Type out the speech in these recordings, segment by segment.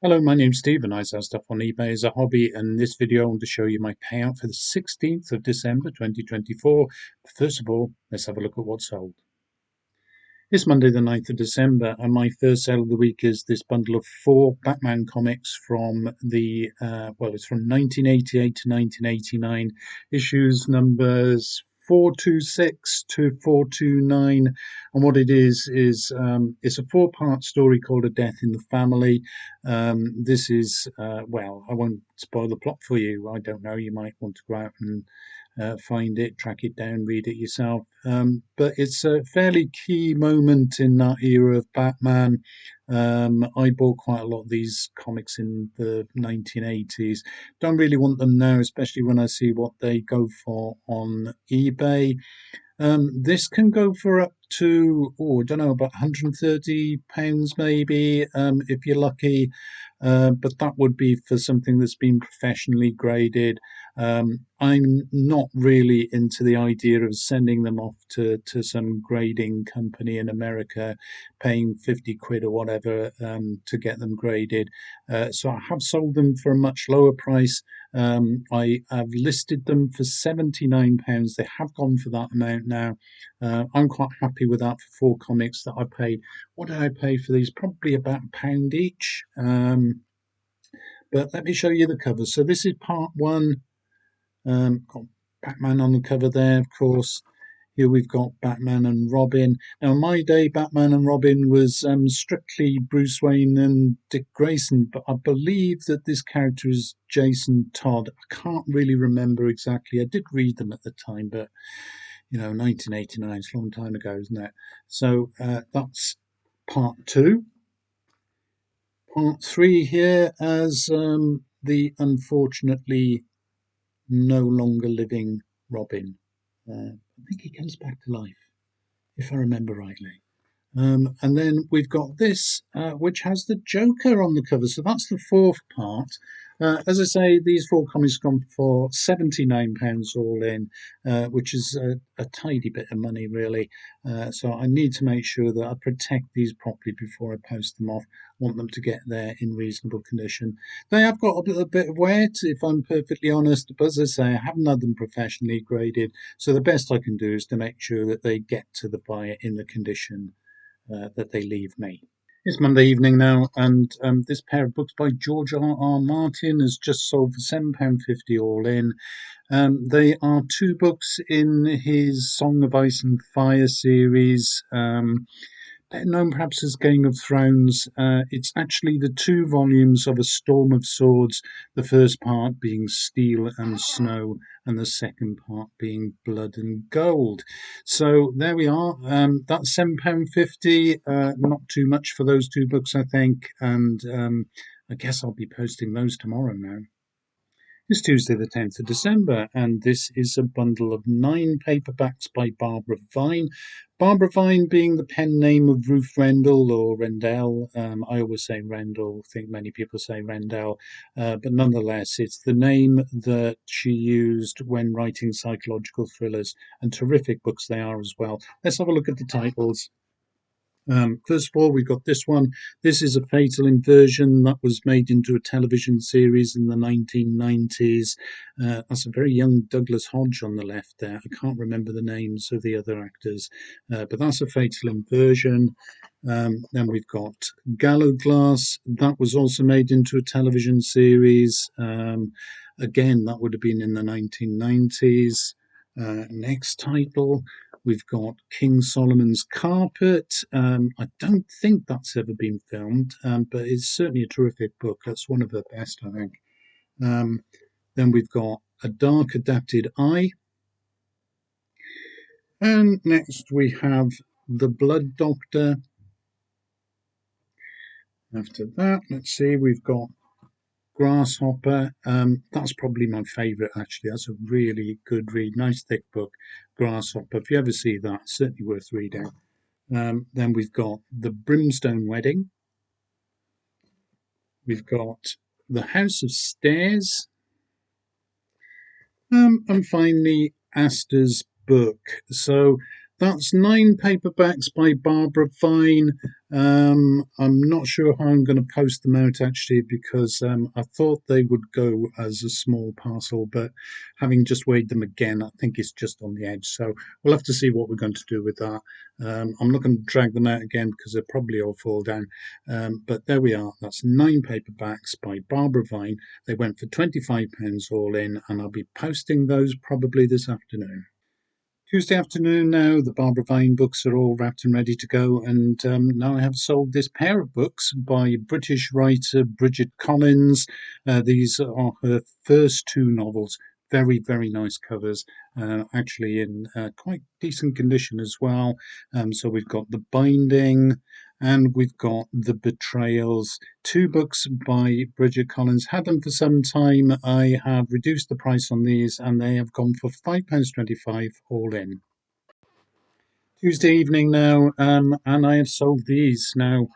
Hello, my name's Steve and I sell stuff on eBay as a hobby. And in this video, I want to show you my payout for the 16th of December 2024. But first of all, let's have a look at what's sold. It's Monday, the 9th of December, and my first sale of the week is this bundle of 4 Batman comics from it's from 1988 to 1989, issues numbers 426 to 429. And what it is it's a four-part story called A Death in the Family. This is, I won't spoil the plot for you. I don't know, you might want to go out and find it, track it down, read it yourself. But it's a fairly key moment in that era of Batman. I bought quite a lot of these comics in the 1980s. Don't really want them now, especially when I see what they go for on eBay. This can go for up to, I don't know, about £130 maybe, if you're lucky. But that would be for something that's been professionally graded. I'm not really into the idea of sending them off to some grading company in America, paying 50 quid or whatever to get them graded. So I have sold them for a much lower price. I have listed them for £79. They have gone for that amount now. I'm quite happy with that for 4 comics that I paid. What did I pay for these? Probably about £1 each. But let me show you the cover. So this is part one. Got Batman on the cover there, of course. Here we've got Batman and Robin. Now, in my day, Batman and Robin was strictly Bruce Wayne and Dick Grayson, but I believe that this character is Jason Todd. I can't really remember exactly. I did read them at the time, but 1989 is a long time ago, isn't it? So that's part two. Part three here as the unfortunately no longer living Robin. I think he comes back to life, if I remember rightly. And then we've got this, which has the Joker on the cover. So that's the fourth part. As I say, these 4 comics gone for £79 all in, which is a tidy bit of money, really. So I need to make sure that I protect these properly before I post them off. I want them to get there in reasonable condition. They have got a bit of wear, if I'm perfectly honest, but as I say, I haven't had them professionally graded. So the best I can do is to make sure that they get to the buyer in the condition that they leave me. It's Monday evening now, and this pair of books by George R. Martin has just sold for £7.50 all in. They are 2 books in his Song of Ice and Fire series. Better known perhaps as Game of Thrones. It's actually the 2 volumes of A Storm of Swords, the first part being Steel and Snow, and the second part being Blood and Gold. So there we are. That's £7.50. Not too much for those 2 books, I think. And I guess I'll be posting those tomorrow now. It's Tuesday, the 10th of December, and this is a bundle of 9 paperbacks by Barbara Vine. Barbara Vine being the pen name of Ruth Rendell or Rendell. I always say Rendell, I think many people say Rendell, but nonetheless, it's the name that she used when writing psychological thrillers, and terrific books they are as well. Let's have a look at the titles. First of all, we've got this one. This is a Fatal Inversion that was made into a television series in the 1990s. That's a very young Douglas Hodge on the left there. I can't remember the names of the other actors, but that's a Fatal Inversion. Then we've got Glass. That was also made into a television series. Again, that would have been in the 1990s. Next title. We've got King Solomon's Carpet. I don't think that's ever been filmed, but it's certainly a terrific book. That's one of the best, I think. Then we've got A Dark Adapted Eye. And next we have The Blood Doctor. After that, let's see, we've got Grasshopper. That's probably my favourite, actually. That's a really good read. Nice thick book, Grasshopper. If you ever see that, certainly worth reading. Then we've got The Brimstone Wedding. We've got The House of Stairs. And finally, Asta's book. So that's 9 paperbacks by Barbara Vine. I'm not sure how I'm going to post them out actually because I thought they would go as a small parcel, but having just weighed them again, I think it's just on the edge. So we'll have to see what we're going to do with that. I'm not going to drag them out again because they'll probably all fall down. But there we are. That's 9 paperbacks by Barbara Vine. They went for £25 all in, and I'll be posting those probably this afternoon. Tuesday afternoon now, the Barbara Vine books are all wrapped and ready to go, and now I have sold this pair of books by British writer Bridget Collins. These are her first two novels. Very, very nice covers, actually in quite decent condition as well. So we've got The Binding and we've got The Betrayals. Two books by Bridget Collins. Had them for some time. I have reduced the price on these and they have gone for £5.25 all in. Tuesday evening now, and I have sold these. Now,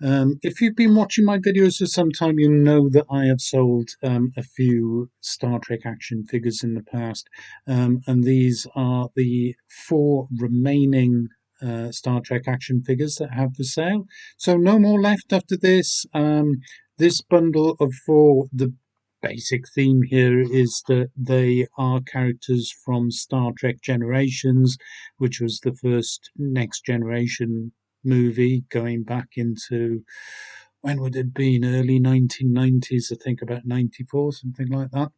if you've been watching my videos for some time, you know that I have sold a few Star Trek action figures in the past, and these are the four remaining Star Trek action figures that have for sale. So no more left after this. This bundle of four, the basic theme here is that they are characters from Star Trek Generations, which was the first Next Generation movie going back into when would it have been? Early 1990s, I think about 94, something like that.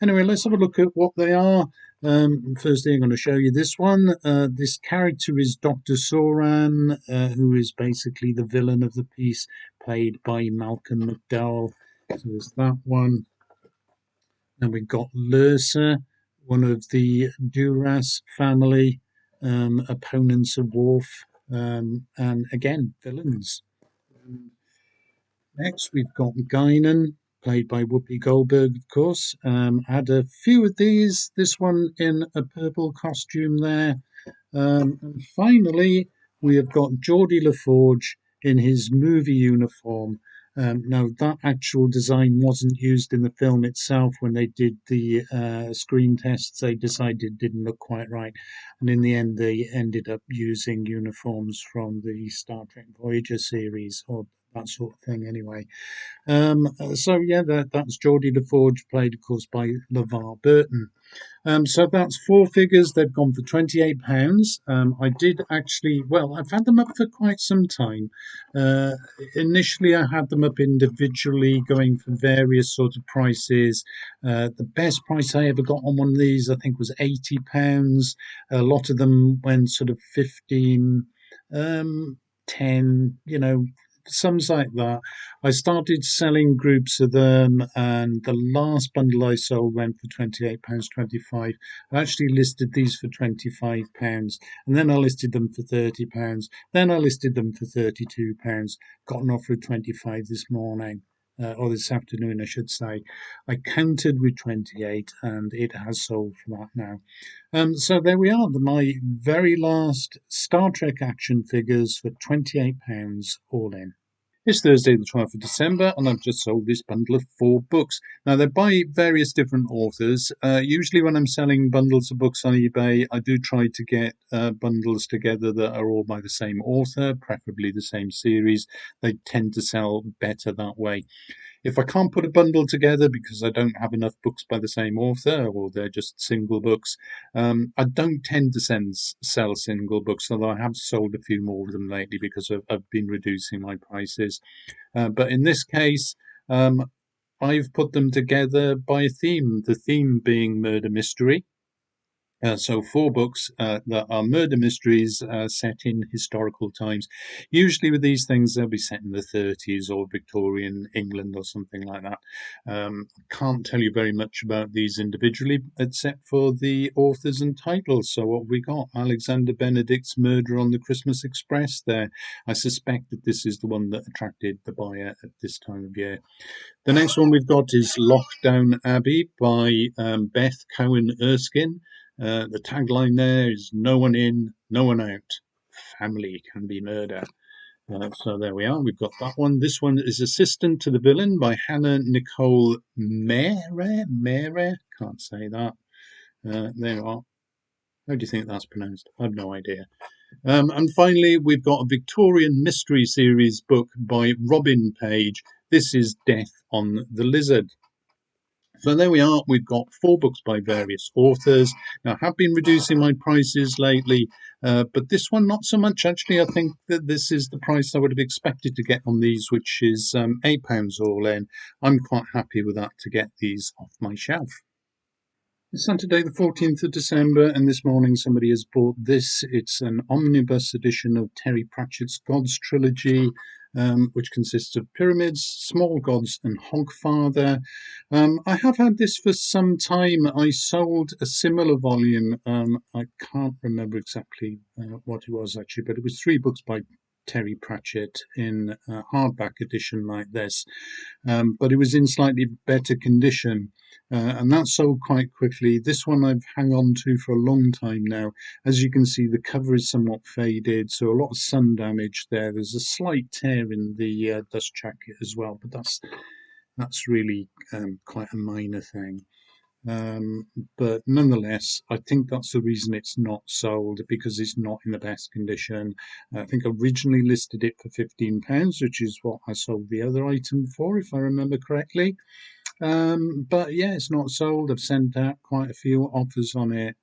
Anyway, let's have a look at what they are. Firstly, I'm going to show you this one. This character is Dr. Soran, who is basically the villain of the piece, played by Malcolm McDowell. So there's that one. And we've got Lursa, one of the Duras family, opponents of Worf, and again, villains. Next, we've got Guinan, played by Whoopi Goldberg, of course. Had a few of these. This one in a purple costume there. And finally, we have got Geordie LaForge in his movie uniform. Now, that actual design wasn't used in the film itself. When they did the screen tests, they decided it didn't look quite right. And in the end, they ended up using uniforms from the Star Trek Voyager series or that sort of thing anyway. So, yeah, that's Geordie LaForge, played, of course, by LeVar Burton. So that's four figures. They've gone for £28. I did actually, well, I've had them up for quite some time. Uh, Initially, I had them up individually, going for various sort of prices. The best price I ever got on one of these, I think, was £80. A lot of them went sort of 15, 10, sums like that. I started selling groups of them, and the last bundle I sold went for £28.25. I actually listed these for £25, and then I listed them for £30. Then I listed them for £32. Got an offer of 25 this morning. Or this afternoon, I should say. I counted with 28, and it has sold for that now. So there we are, my very last Star Trek action figures for £28 all in. It's Thursday, the 12th of December, and I've just sold this bundle of four books. Now, they're by various different authors. Usually, when I'm selling bundles of books on eBay, I do try to get bundles together that are all by the same author, preferably the same series. They tend to sell better that way. If I can't put a bundle together because I don't have enough books by the same author or they're just single books, I don't tend to sell single books, although I have sold a few more of them lately because I've been reducing my prices. But in this case, I've put them together by a theme, the theme being murder mystery. So four books that are murder mysteries set in historical times. Usually with these things, they'll be set in the 30s or Victorian England or something like that. Can't tell you very much about these individually, except for the authors and titles. So what have we got? Alexander Benedict's Murder on the Christmas Express there. I suspect that this is the one that attracted the buyer at this time of year. The next one we've got is Lockdown Abbey by Beth Cohen Erskine. The tagline there is "No one in, no one out. Family can be murder." So there we are. We've got that one. This one is Assistant to the Villain by Hannah Nicole Mere. Can't say that. There you are. How do you think that's pronounced? I've no idea. And finally, we've got a Victorian mystery series book by Robin Page. This is Death on the Lizard. So there we are. We've got 4 books by various authors. Now, I have been reducing my prices lately, but this one not so much. Actually, I think that this is the price I would have expected to get on these, which is £8 all in. I'm quite happy with that to get these off my shelf. It's Saturday the 14th of December, and this morning somebody has bought this. It's an omnibus edition of Terry Pratchett's Gods trilogy, which consists of Pyramids, Small Gods and Hogfather. I have had this for some time. I sold a similar volume. I can't remember exactly what it was actually, but it was 3 books by Terry Pratchett in a hardback edition like this, but it was in slightly better condition. And that sold quite quickly. This one I've hung on to for a long time now. As you can see, the cover is somewhat faded, so a lot of sun damage there. There's a slight tear in the dust jacket as well, but that's really quite a minor thing. But nonetheless, I think that's the reason it's not sold, because it's not in the best condition. I think I originally listed it for £15, which is what I sold the other item for, if I remember correctly. But yeah, it's not sold. I've sent out quite a few offers on it.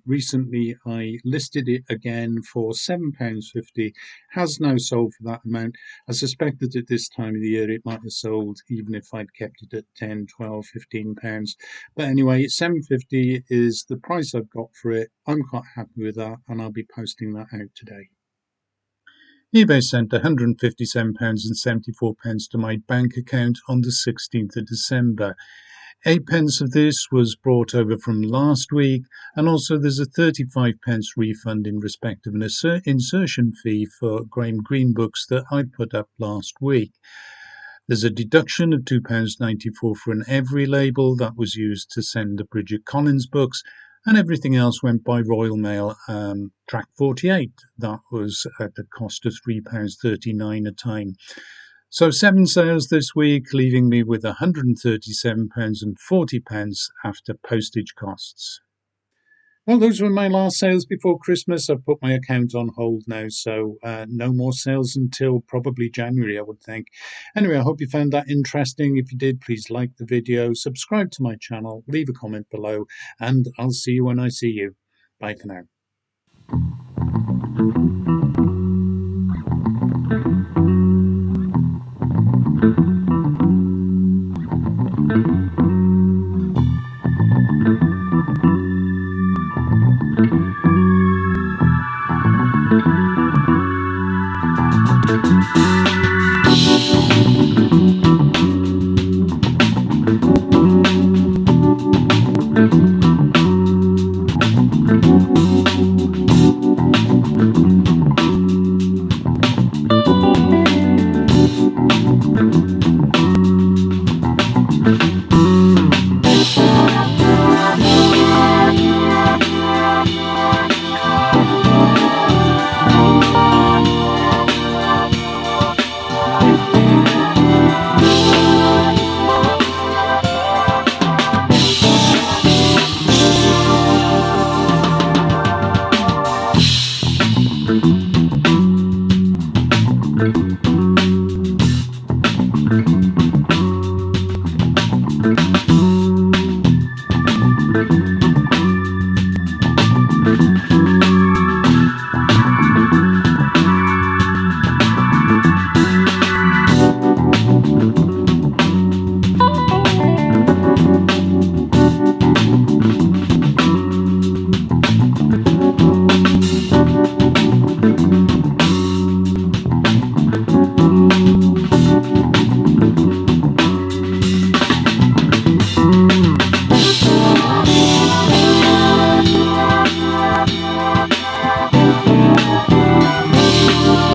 Recently, I listed it again for £7.50. Has now sold for that amount. I suspect that at this time of the year it might have sold even if I'd kept it at £10, £12, £15. But anyway, £7.50 is the price I've got for it. I'm quite happy with that, and I'll be posting that out today. eBay sent £157.74 to my bank account on the 16th of December. 8p of this was brought over from last week, and also there's a 35p refund in respect of an insertion fee for Graham Greene books that I put up last week. There's a deduction of £2.94 for an Every label that was used to send the Bridget Collins books, and everything else went by Royal Mail. Track 48, that was at the cost of £3.39 a time. So 7 sales this week, leaving me with £137.40 after postage costs. Well, those were my last sales before Christmas. I've put my account on hold now, so no more sales until probably January, I would think. Anyway, I hope you found that interesting. If you did, please like the video, subscribe to my channel, leave a comment below, and I'll see you when I see you. Bye for now.